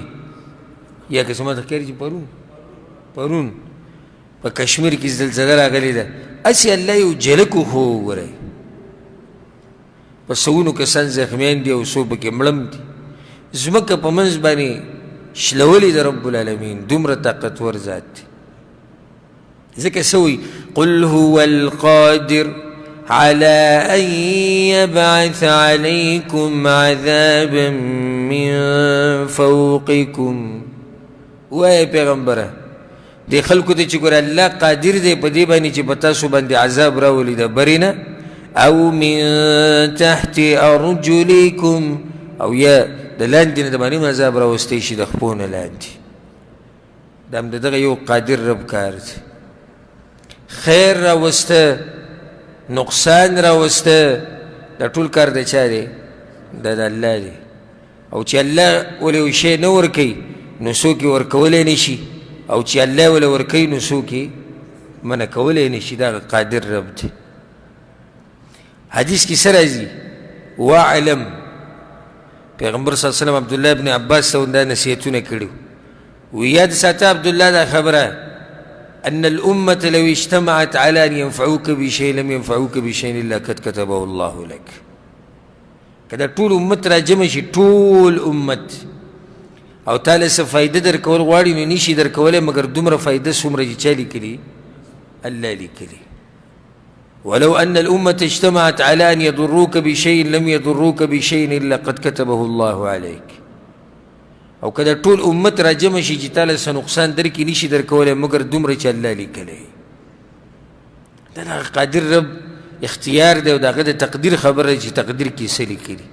یا که څه ماته ښکاري چې پرون په کشمیر کې زلزله راغلې ده. اسې الله یو جلک وښو وګورئ، په سوونو کسان زخمیان دي او څو پکې مړم دي. ځمکه په منځ باندې شلولې د رب العالمین. دومره طاقتور ذات دی. ځکه څه وایي قل هو القادر على أن يبعث عليكم عذابا من فوقكم. وایه پیغمبره دې خلکو ته چې ګوره الله قادر دی په دې باندې چې په تاسو باندې عذاب راولي د برې نه، او من تحت ارجلکم، او یا د لاندې نه د باندې عذاب راوستی شي د خپو نه لاندې. دا هم د دغه یو قادر رب کار دی. خیر راوسته، نقصان راوسته، دا ټول کار د چا دی؟ دا د الله دی. او چې الله ولې یو شی نه ورکوي نو څوک یې ورکولی نه شي، او چې الله ولې ورکوي نو څوک یې منع کولی نه شي. دا قادر رب دی. حدیث کې څه راځي؟ واعلم. پیغمبر صلی الله علیه وسلم عبدالله ابن عباس ته دا نصیحتونه کړي وو. یاد ساته عبدالله دا خبره أن الأمة لو اجتمعت على أن ينفعوك بشيء لم ينفعوك بشيء إلا قد كتبه الله لك. کدا ټول امت را جمع شي، ټول امت، او تعالی څه فایده در کول غواړي نو نشي در کولی مګر دومره فایده څومره چې چا لیکلي؟ الله لیکلي. ولو أن الأمة اجتمعت على أن يضروك بشيء لم يضروك بشيء إلا قد كتبه الله عليك. او کدا ټول امت را جمع شي چې تعالی څه نقصان درکړي نشي در کولی مګر دومره چې الله لیکلی. دا د قادر رب اختیار دی او د هغه د تقدیر خبره ده چې تقدیر کې څه لیکلي.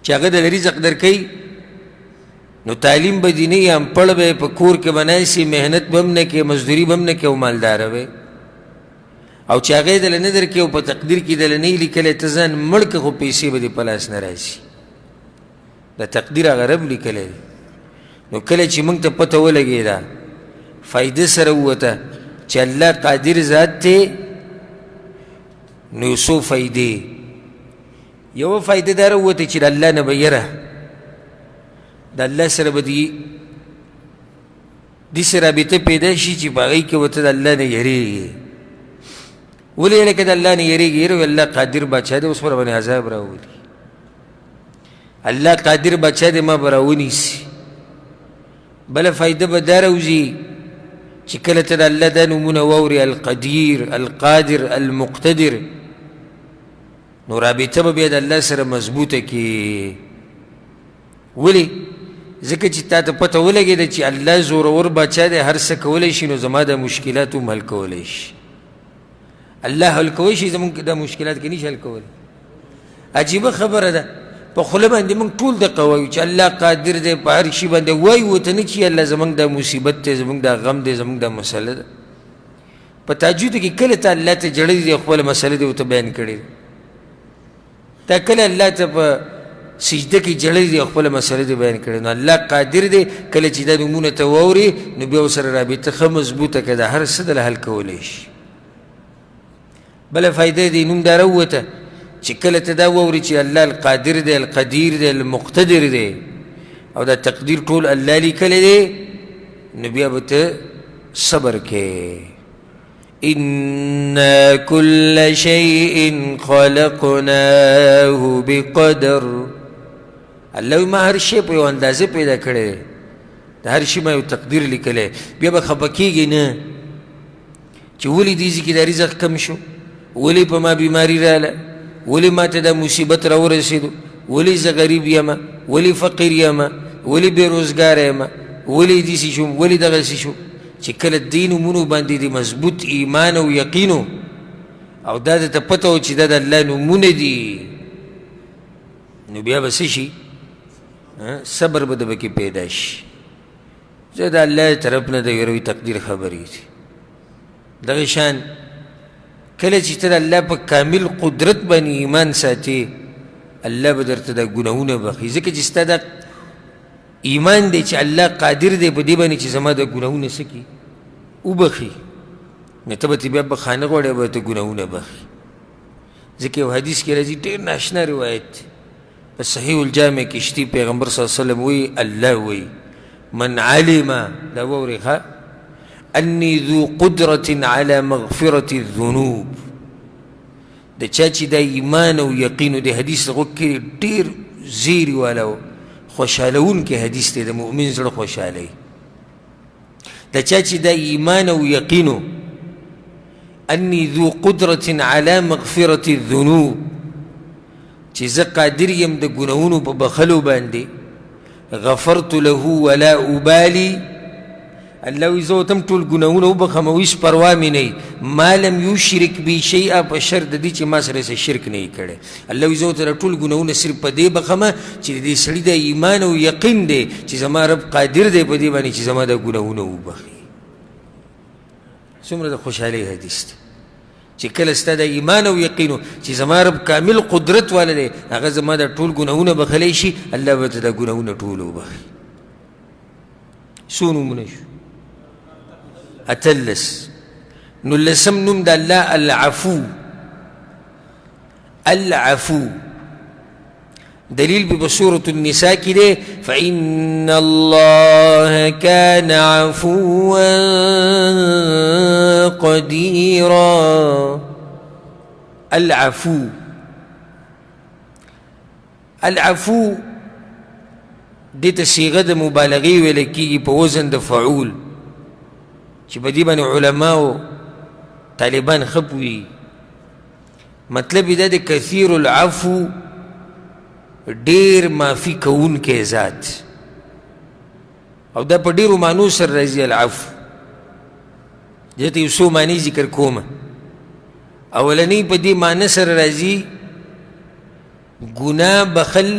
چې هغه د رزق درکوي نو تعلیم به دې نه وي امپړ به په کور کې به ناست محنت به هم نه کوې مزدوري به هم نه کوې او مالداره به او چې هغې دله نه درکوي او په تقدیر کې دله نه وي لیکلی ته ځان مړ کړه خو پیسې به دې په لاس نه راشي د تقدیر هغه رب لیکلی دی نو کله چې موږ ته پته ولګېده فایده سره ووته چې الله قادر ذات دی نو یو څو فایدې یوه فایده دا راووته چې د الله نه به یره د الله سره به داسې رابطه پیدا شي چې په هغې کې به ته د الله نه یریږي ولې لکه د الله نه یریږي یره الله قادر بادشاه دی اوس به راباندې عذاب راولي الله قادر بادشاه دی ما به راونیسي بله فایده به دا راوځي چې کله ته د الله دا نومونه واورې القدیر القادر المقتدر نو رابطه به بیا د الله سره مضبوطه کړي ولې ځکه چې تا ته پته ولګېده چې الله زورور بادشاه دی هر څه کولی شي نو زما د مشکلات هم حل کولی شي الله حل کولی شي زمونږ د مشکلات کې نشي حل کولی عجیبه خبره ده په خوله باندې موږ ټول دقه وایو چې الله قادر دی په هر شي باندې وایو ورته نه چې الله زموږ دا مصیبت دی زموږ دا غم دی زموږ دا مسله ده په تهجد کې کله ته الله ته جړلی دی خپله مسله دی ورته بیان کړې تا کله الله ته په سجده کې جړلی دی خپله مسله دی بیان کړې نو الله قادر دی کله چې دا نومونه ته واوري نو بیا ورسره رابطه ښه مضبوطه کړه د هر څه دله حل کولی شي بله فایده دی نوم دا راووته چې کله ته دا واوري چې الله القادر دی القدیر دی المقتدر دی او دا تقدیر ټول الله لیکلی دی نو بیا به ته صبر کې إنا كل شيء خلقناه بقدر الله ما هر شی په یو اندازه پیدا کړی د هر شي ما یو تقدیر لیکلی بیا به خفه کېږي نه چې ولې دې ځای کې دا رزق کم شو ولې په ما بیماري راله ولې ما ته دا مصیبت راورسېدو ولې زه غریب یم ولې فقیر یم ولې بېروزګاره یم ولې داسې شوم ولې دغسې شو چې کله دې نومونو باندې د مضبوط ایمان او یقینو او دا درته پته و چې دا د الله نومونه دي نو بیا به څه شي صبر به د به کې پیدا شي زه د الله طرف نه د یروي تقدیر خبرې دي دغه شان کله چې ته د الله په کامل قدرت باندې ایمان ساتې الله به درته دا ګناهونه بخي ځکه چې ستا دا ایمان دی چې الله قادر دی په دې باندې چې زما د ګناهونه څه کړي وبخي نو ته به ته بیا بخانه غواړې به ته ګناهونه بخي ځکه یو حدیث کې راځي ډېر ناشنا روایت په صحیح الجامع کې شتي پیغمبر صلی الله علیه وسلم وایي الله وایي من علم دا واورې ښه أني ذو قدرة على مغفرة الذنوب د چا چې دا ایمان او یقین د حدیث غوږ ډېر زیری والا خوشحالونکی حدیث دی د مؤمن زړه خوشحالی د چا چې دا ایمان او یقینو أني ذو قدرة على مغفرة الذنوب چې زه قادر یم د ګناهونو په بخلو باندې غفرت له ولا أبالي الله وی زه ورته هم ټول ګناهونه وبخم او هېڅ پروا مې نه ما لم یشرک بي شیئا په شرط د دې چې ما سره څه شرک نه یې کړی الله وی زه ورته ټول ګناهونه صرف په دې بخمه چې د دې سړي د ایمان او یقین دی چې زما رب قادر دی په دې باندې چې زما د ګناهونه وبخي څومره د خوشحالۍ حدیث دی چې کله ستا د ایمان او یقینو چې زما رب کامل قدرت والا دی هغه زما د ټول ګناهونه بخلی شي الله به ته د ګناهونه ټول وبخي څو نومونه شو أتلس نلسم نم دا الله العفو العفو دليل بسورة النساء كده فإن الله كان عفوا قديرا العفو العفو ديت صيغه مبالغه ولكي په وزن د فعول چې په دې باندې علماو طالبان خپوي مطلب دا د کثیر العفو ډیر معافي کوونکی ذات او دا په ډیرو معنو سره راځي العفو دې ته یو څو معنی ذکر کوم اولنی په دې معنی سره راځي ګناه بخل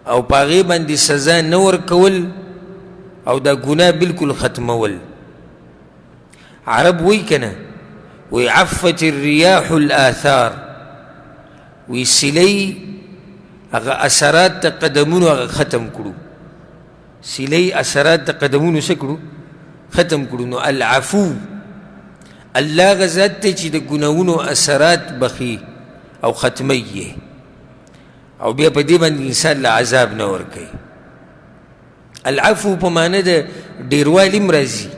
او په هغې باندې سزا نه ورکول او دا ګناه بالکل ختمول. عرب وی کنه وی عفت الرياح الآثار، وی سلی هغه اثرات د قدمونو هغه ختم کړو، سلی اثرات د قدمونو څه کړو؟ ختم کړو. نو العفو الله هغه ذات دی چې د ګناهونو اثرات بخي او ختمی یې او بیا په دې باندې انسان له عذاب نه ورکوي. العفو په معنی د ډیروالي هم راځي.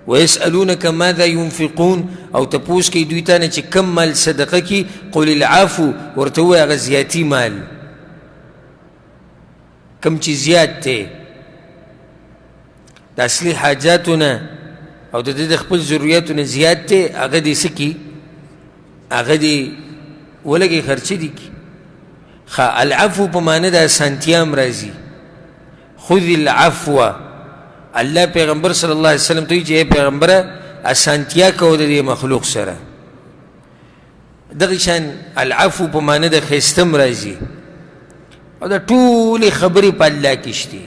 ويسألونك ماذا ينفقون، او تپوس کوي دوی ته نه چې کم مال صدقه کی، قل العفو ورته ووایه هغه زیاتي مال کم چې زیات دی د اصلي حاجاتو نه او د دې د خپل ضرورتو نه زیات دی، هغه دې څه کي؟ هغه دې ولګي خرچې دي کي. العفو په معنی د اسانتیا هم راځي. خذ العفو، الله پیغمبر صلی الله علیه وسلم ته وایي چې ای پیغمبره اسانتیا کوه د دې مخلوق سره. دغه شان العفو په معنی د ښایسته هم راځي او د ټولې خبرې په الله کې شته.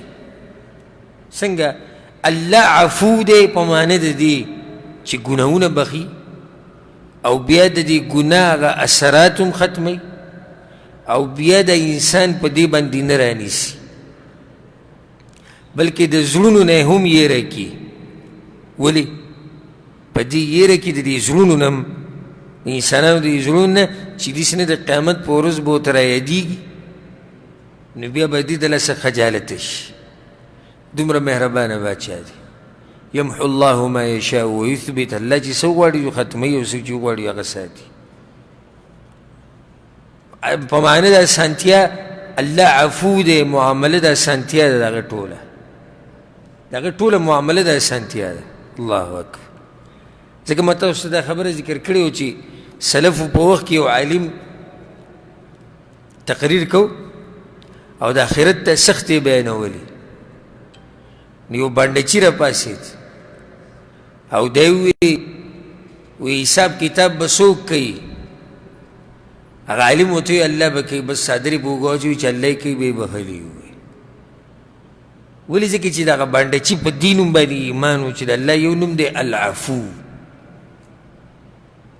څنګه الله عفو دی په معنی د دې چې ګناهونه بخي او بیا د دې ګناه هغه اثرات هم ختموي او بیا د انسان په دې باندې نه رانیسي بلکې د زړونو نه هم یېره کي. ولې؟ په دې یېره کې د دې زړونو نه هم د انسانانو د زړونو نه چې داسې نه د قیامت په ورځ به ورته رایادېږي نو بیا به دې دله څه خجالته شي. دومره مهربانه باچا دی. یمحو الله ما یشاء ویثبت، الله چې څه وغواړي ختموي او څه چې وغواړي هغه ساتي. په معنی د اسانتیا الله عفو دی، معامله د اسانتیا ده. دغه ټوله دغه ټوله معامله د اسانتیا ده. الله اکبر. ځکه ما تاسو ته دا خبره ذکر کړې وه چې سلفو په وخت کې یو عالم تقریر کو او د آخرت ته سختې بیانولې. نو یو بانډچي راپاڅېد او دی وی حساب کتاب به څوک کوي؟ هغه عالم ورته وایي الله به کوي، بس څادرې به وګواچوي چې الله یې کوي به یې بخلي وي. ولې؟ ځکه چې دغه بانډچي په دې نوم باندې ایمان و چې د الله یو نوم دی العفو.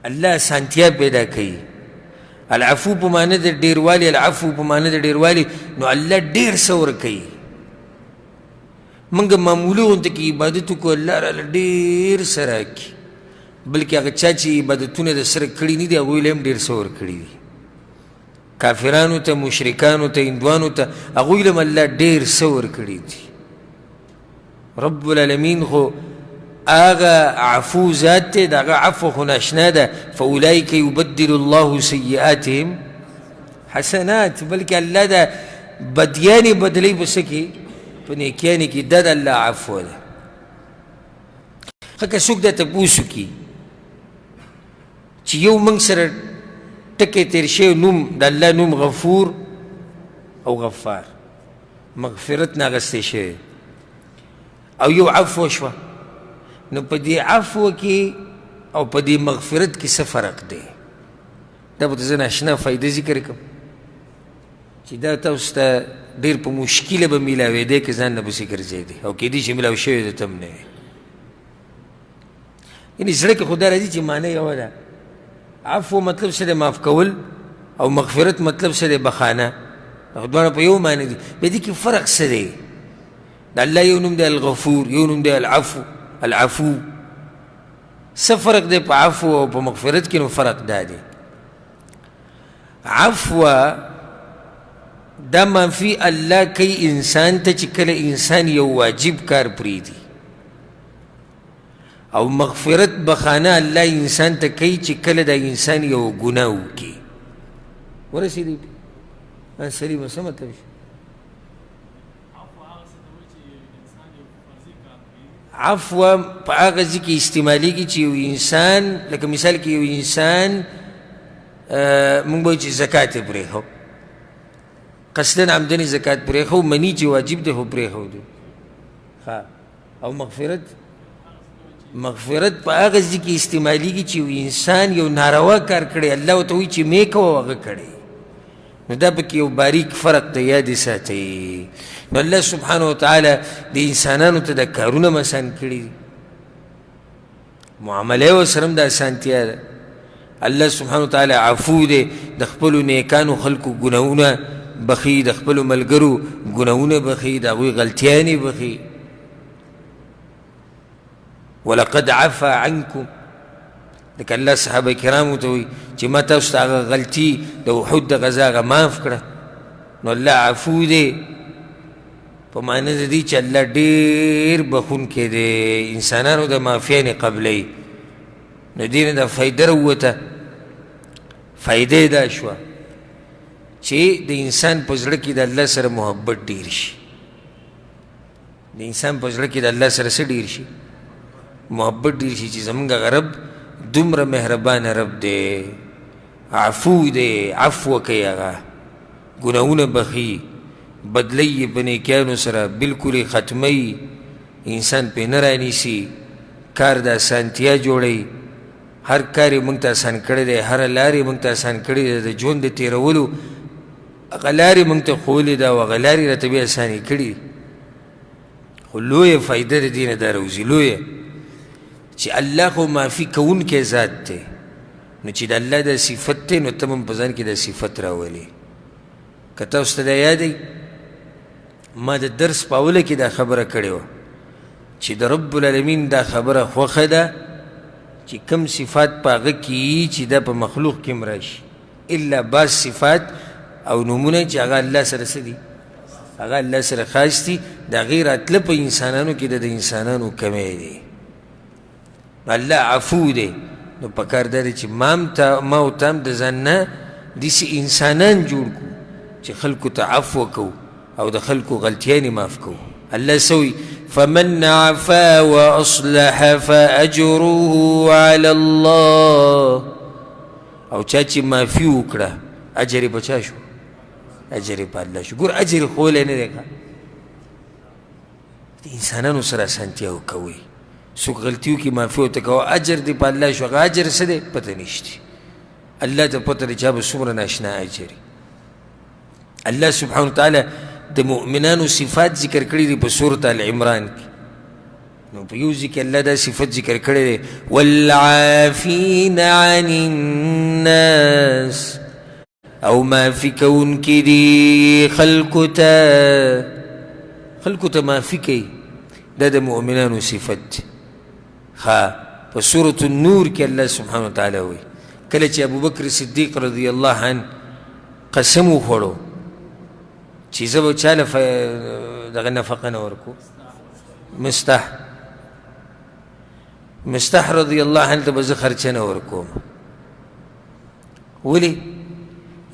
الله اسانتیا پیدا کوي. العفو په معنی د ډیروالي، العفو په معنی د ډیروالي. نو الله ډېر څه ورکوي. موږ معمولي غونته کې عبادت وکړو الله راله ډېر څه راکړي، بلکې هغه چا چې عبادتونه د سره کړي نه دي هغوی له هم ډېر څه ورکړي دي. کافرانو ته، مشرکانو ته، هندوانو ته هغوی له هم الله ډېر څه ورکړي دي. رب العالمین خو هغه عفو ذات دی، د هغه عفو خو ناشنا ده. فاولئک یبدل الله سیئاتهم حسنات، بلکې الله د بدیانې بدلوي په څه کې؟ په نیکیانې کې. دا د الله عفو ده. ښه که څوک دا تپوس وکړي چې یو موږ سره ټکی تېر شوی نوم د الله نوم غفور او غفار، مغفرت نه اخیستی شوی، او یو عفو شوه، نو په دې عفو کې او په دې مغفرت کې څه فرق دی؟ دا به ته زه ناشنا فایده ذکر کړم چې دا تاسو ته ډېر په مشکله به میلاوېدی که ځان نه پسې ګرځېدی او کېدای شي میلاو شوی درته هم نه وي. یعنې زړه کې خو دا راځي چې معنی یوه ده. عفو مطلب څه دی؟ معاف کول. او مغفرت مطلب څه دی؟ بخانه. دواړه په یو معنی دي. بیا دې کې فرق څه دی؟ د الله یو نوم دی الغفور، یو نوم دی العفو. العفو څه فرق دی په عفو او په مغفرت کې؟ نو فرق دا دی. عفو دا منفي الله کوي انسان ته چې کله انسان یو واجب کار پرېږدي، او مغفرت بخانه الله انسان ته کوي چې کله دا انسان یو ګناه وکړي. ورسېدی سلیم څه مطلب شي؟ عفو په هغه ځای کې استعمالېږي چې یو انسان، لکه مثال کې یو انسان مونږ به وایو چې زکات یې پرېښو، قصدن عمدن زکات پرېښو، مني چې واجب دی خو پرېښودو. او مغفرت په هغه ځای کې استعمالېږي چې یو انسان یو ناروا کار کړی، الله ورته وایي چې مې کوه هغه کړی، نو دا پکې یو باریک فرق ته یاد ساتئ. نو الله سبحانه وتعالی د انسانانو ته د کارونه هم اسان کړي دي، معامله یې ورسره هم د اسانتیا ده. الله سبحانه وتعالی عفو دی، د خپلو نیکانو خلکو ګناهونه بخي، د خپلو ملګرو ګناهونه بخي، د هغوی غلطیانې بخي. ولقد عفا عنکم، لکه الله صحابه کرامو ته وایي چې ما تاسو ته هغه غلطي د احد د غزا هغه معاف کړه. نو الله عفو دی په معنی د دې چې الله ډېر بخونکی دی، انسانانو د معافیا نه قبلوي. نو دې نه دا فایده راووته. فایده یې دا شوه چې د انسان په زړه کې د الله سره محبت ډېر شي. د انسان په زړه کې د الله سره څه ډېر شي؟ محبت ډېر شي چې زمونږ هغه رب دومره مهربانه رب دی، عفو دی، عفو کوي، هغه ګناهونه بخي، بدلی یې په نیکیانو سره بلکل یې ختموي، انسان پرې نه رانیسي، کار د اسانتیا جوړوي. هر کار یې موږ ته اسان کړی دی، هره لار یې موږ ته اسان کړې ده، د ژوند د تېرولو هغه لارې موږ ته ښوولې ده او هغه لارې راته بیا اسانې کړي. خو لویه فایده د دې نه دا راوځي، لویه چې الله خو معافي کوونکی ذات دی. نو چې د الله دا صفت دی نو ته هم په ځان کې دا صفت راولې. که تاسو ته دا یادوي ما د درس په اوله کې دا خبره کړې وه چې د رب العالمین دا خبره خوښه ده چې کم صفات په هغه کې وي چې دا په مخلوق کې هم راشي، الا بعض صفات او نومونه چې هغه الله سره څه دي، هغه الله سره خاص دي، د هغې راتله په انسانانو کې د انسانانو کمی دی. الله عفو دی. نو پکار دا دی چې ما او تا هم د ځان نه داسې انسانان جوړ کړو چې خلکو ته عفو کوو او د خلکو غلطیانې معاف کوو. الله سوی فمن عفا واصلح فاجره على الله، او چا چې معافي وکړه اجر یې په چا شو؟ اجر یې په الله شو. ګور اجر یې ښولی نه دی که د انسانانو سره اسانتیا وکوئ. څوک غلطي وکړي معافي ورته کوه، اجر دې په الله شو. هغه اجر څه دی؟ پته نشته. الله ته پته دی چې هغه به څومره ناشنا اجر وي. الله سبحانه وتعالی د مؤمنانو صفات ذکر کړي دي په سورة العمران کې. نو په یو ځای کې الله دا صفت ذکر کړی دی والعافین عن الناس، او معافي کوونکي دي خلکو ته معافي کوي. دا د مؤمنانو صفت دی. په سورة النور کې الله سبحانه وتعالی وایي کله چې ابوبکر صدیق رضی الله عنه قسم وخوړو چې زه به چاله دغه نفقه نه ورکو، مستح رضی الله عنه ته به زه خرچه نه ورکوم. ولې؟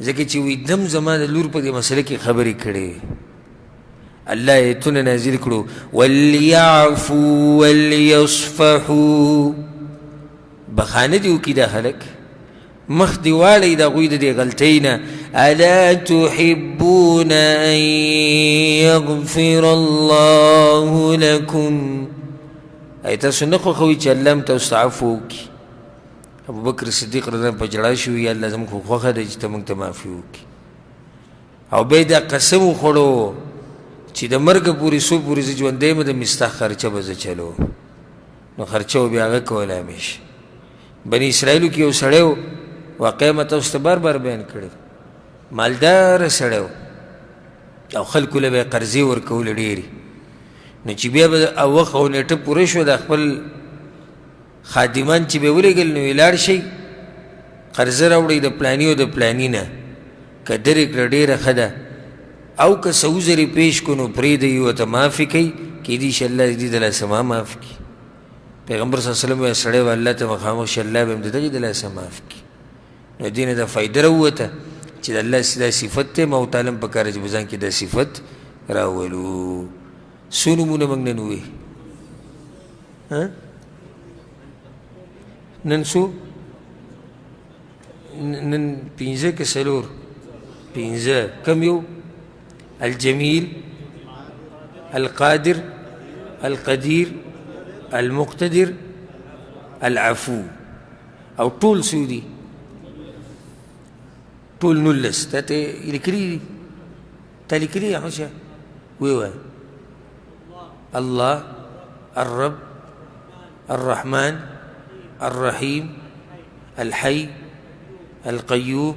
ځکه چې وایي دم زما د لور په دې مسله کې خبرې کړې. الله ایتونه نازل کړو وليعفوا وليصفحوا، بخانه دې وکړي دا خلک، مخ دې واړئ د هغوی د دې غلطۍ نه. الا تحبون ان يغفر الله لكم، ای تاسو نه خوښوئ چې الله هم تاسو ته عفو وکړي. ابوبکر صدیق رضی الله عنه په ژړا شو، یا الله زموږ خو خوښه ده چې ته موږ ته معافي وکړي. او بیا یې دا قسم وخوړو چې د مرګه پورې څو پورې زه ژوندی یم د مستح خرچه به زه چلوم. نو خرچه به بیا هغه کولی همیشه. بني اسرائیلو کې یو سړی و، واقعه ما تاسو ته بار بار بیان کړی، مالداره سړی و او خلکو له به یې قرضې ورکولې ډېرې. نو چې بیا به وخت او نیټه پوره شوه د خپل خادمان چې به یې ولېږل نو یې لاړ شئ قرضه راوړئ د پلاني او د پلاني نه، که درې کړه ډېره ښه ده، او که څه عذر یې پېښ کړو نو پرېږدئ ورته معافي کوي، کیدای شي الله دې د لاسه ما معاف کړي. پیغمبر صلی الله علیه وسلم وایي سړی به الله ته مخامخ شي الله به هم د دغې د لاسه معاف کړي. نو دې نه دا فایده راووته چې د الله دا صفت دی. ما ورته هم پکار چې په ځان کې دا صفت راولو. څو نومونه موږ نن ووایي؟ نن څو؟ نن پنځه که څلور؟ پنځه. کم یو؟ الجمیل، القادر، القدیر، المقتدر، العفو. او ټول څو دي؟ ټول 19 تا ته لیکلي دي تا لیکلي دي احمد شاه ویې وایه الله الرب الرحمن الرحيم الحي القيوم